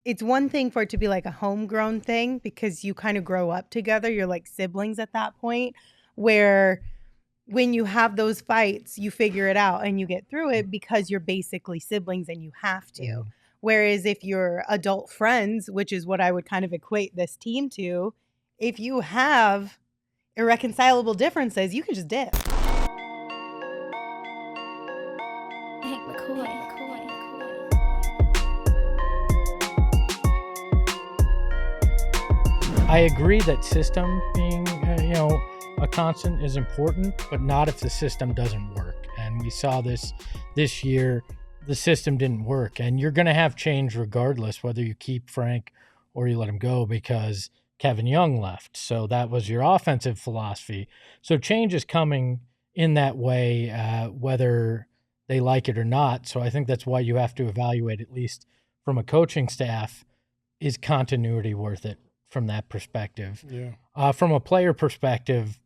it's one thing for it to be like a homegrown thing because you kind of grow up together. You're like siblings at that point, where when you have those fights, you figure it out and you get through it because you're basically siblings and you have to. Mhm. Whereas if you're adult friends, which is what I would kind of equate this team to, if you have irreconcilable differences, you can just dip. I agree that system being, a constant is important, but not if the system doesn't work. And we saw this year, the system didn't work. And you're going to have change regardless, whether you keep Frank or you let him go because Kevin Young left. So that was your offensive philosophy. So change is coming in that way, whether they like it or not. So I think that's why you have to evaluate, at least from a coaching staff, is continuity worth it? From that perspective. Yeah. From a player perspective,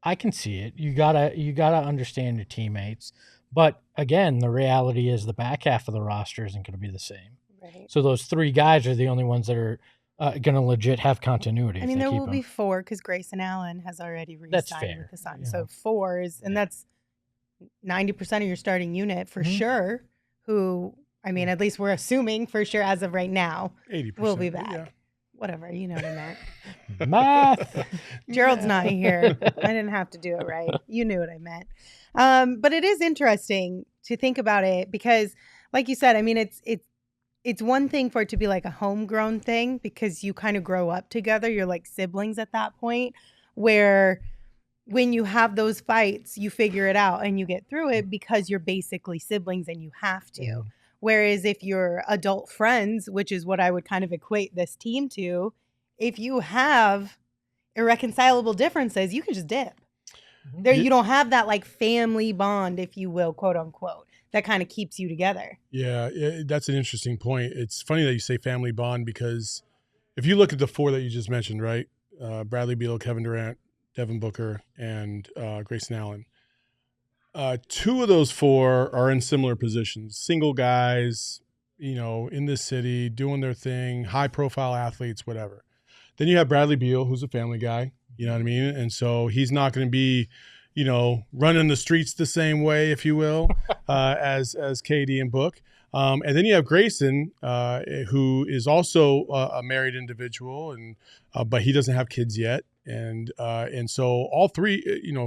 I can see it. You gotta understand your teammates. But again, the reality is the back half of the roster isn't going to be the same. Right. So those three guys are the only ones that are going to legit have continuity. I mean, there will be four because Grayson Allen has already re-signed with the Suns. Yeah. So four is, and that's 90% of your starting unit for sure. Who, I mean, at least we're assuming for sure as of right now, 80% will be back. Yeah. Whatever, you know what I meant. Math. Gerald's not here. I didn't have to do it right. You knew what I meant. But it is interesting to think about it because, like you said, I mean, it's one thing for it to be like a homegrown thing because you kind of grow up together. You're like siblings at that point, where when you have those fights, you figure it out and you get through it because you're basically siblings and you have to. Mm-hmm. Whereas if you're adult friends, which is what I would kind of equate this team to, if you have irreconcilable differences, you can just dip. There, you don't have that like family bond, if you will, quote unquote, that kind of keeps you together. Yeah, that's an interesting point. It's funny that you say family bond because if you look at the four that you just mentioned, right? Bradley Beal, Kevin Durant, Devin Booker, and Grayson Allen. Two of those four are in similar positions, single guys, in this city, doing their thing, high-profile athletes, whatever. Then you have Bradley Beal, who's a family guy, you know what I mean? And so he's not going to be, running the streets the same way, if you will, as KD and Book. And then you have Grayson, who is also a married individual, and but he doesn't have kids yet. And so all three,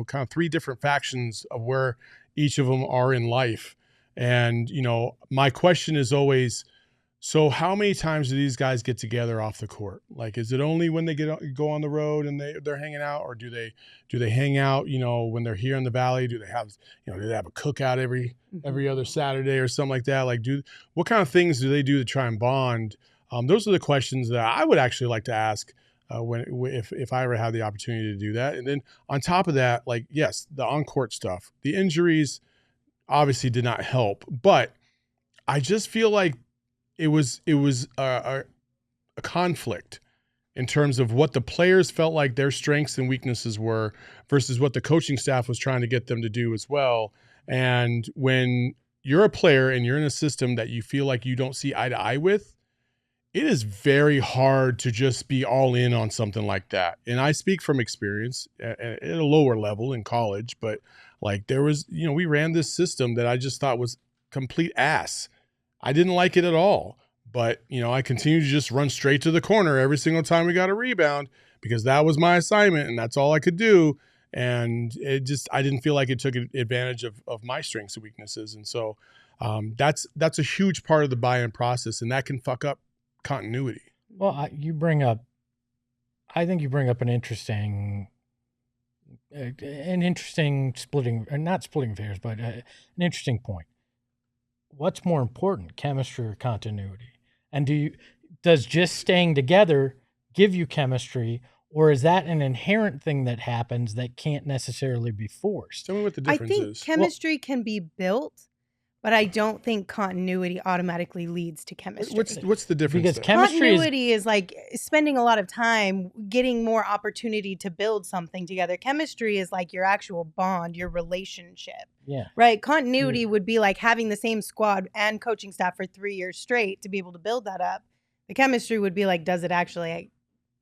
kind of three different factions of where each of them are in life. And, my question is always, so how many times do these guys get together off the court? Like, is it only when they go on the road and they're hanging out, or do they hang out, when they're here in the Valley? Do they have a cookout every other Saturday or something like that? Like, what kind of things do they do to try and bond? Those are the questions that I would actually like to ask if I ever had the opportunity to do that. And then on top of that, like, yes, the on-court stuff, the injuries obviously did not help, but I just feel like it was a conflict in terms of what the players felt like their strengths and weaknesses were versus what the coaching staff was trying to get them to do as well. And when you're a player and you're in a system that you feel like you don't see eye to eye with, it is very hard to just be all in on something like that. And I speak from experience at a lower level in college, but like there was, we ran this system that I just thought was complete ass. I didn't like it at all, but I continued to just run straight to the corner every single time we got a rebound because that was my assignment and that's all I could do. And I didn't feel like it took advantage of my strengths and weaknesses. And so that's a huge part of the buy-in process, and that can fuck up continuity. Well, I think you bring up an interesting splitting, or not splitting hairs, but an interesting point. What's more important, chemistry or continuity? And does just staying together give you chemistry, or is that an inherent thing that happens that can't necessarily be forced? Tell me what the difference is. I think chemistry can be built, but I don't think continuity automatically leads to chemistry. What's the difference? Because there? Continuity is like spending a lot of time getting more opportunity to build something together. Chemistry is like your actual bond, your relationship. Yeah. Right? Continuity would be like having the same squad and coaching staff for 3 years straight to be able to build that up. The chemistry would be like, does it actually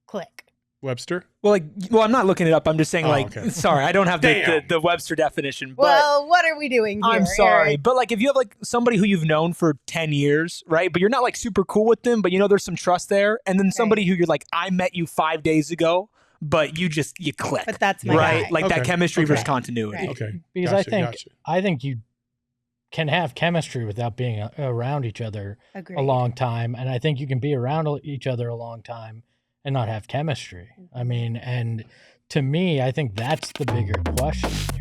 click? Webster? Well, I'm not looking it up. I'm just saying, okay. Sorry, I don't have the Webster definition. But Well, what are we doing here? I'm sorry. Eric? But like, if you have like somebody who you've known for 10 years, right? But you're not like super cool with them, but you know, there's some trust there. And then somebody who you're like, I met you 5 days ago, but you click. But that's my right. guy. Like that chemistry versus Right. continuity. Right. Okay. Because Gotcha. I think you can have chemistry without being around each other Agreed. a long time, and I think you can be around each other a long time and not have chemistry. I mean, and to me, I think that's the bigger question here.